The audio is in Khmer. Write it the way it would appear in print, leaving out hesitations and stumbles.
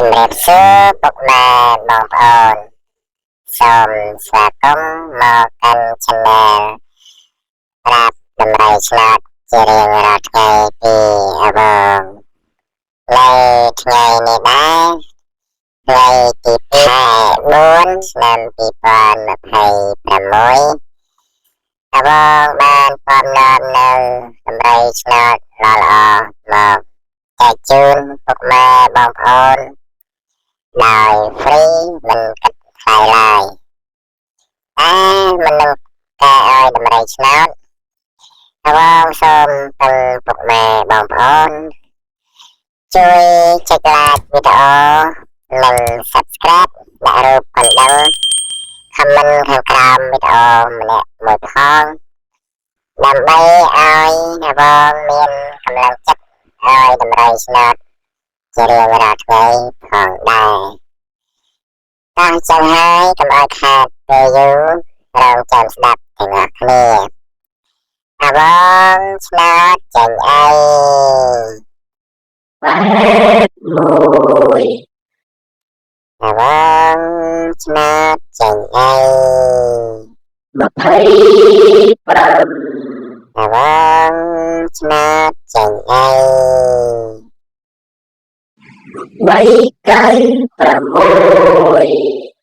សម្រាប់សួរពុកម៉ែបងប្អូនសូមស្វាគមន៍មកកាន់ Channel ប្រាប់តម្រូវឆ្នោតជារៀងរាល់ថ្ងៃពីអបងនៅថ្ងៃនេះដែរថ្ងៃទី4ឆ្នាំ2026អបងបានពំនាំនៅតម្រូវឆ្នោតល្អៗមកចែកជូនពុកម៉ែបងប្អូនដោយ free មិនគិតថ្លៃឡើយតែមិននឹងការឲ្យតម្រូវឆ្នោតអបងសូមពឹងពុកម៉ែបងប្អូនជួយចុច like វីដេអូនិង subscribe ដាក់រូបកណ្ដឹង comment ខាងក្រោមវីដេអូម្នាក់មួយផងដើម្បីឲ្យអបងមានកម្លាំងចិត្តឲ្យតម្រូវឆ្នោតជារៀងរាល់ថ្ងៃផងដែរតោះចឹងហើយកុំឲ្យខាតពេលយូររងចាំស្ដាប់ទាំងអស់គ្នាអបងឆ្នោតចេញអីមួយអបងឆ្នោតចេញអី25អបងឆ្នោតចេញអី396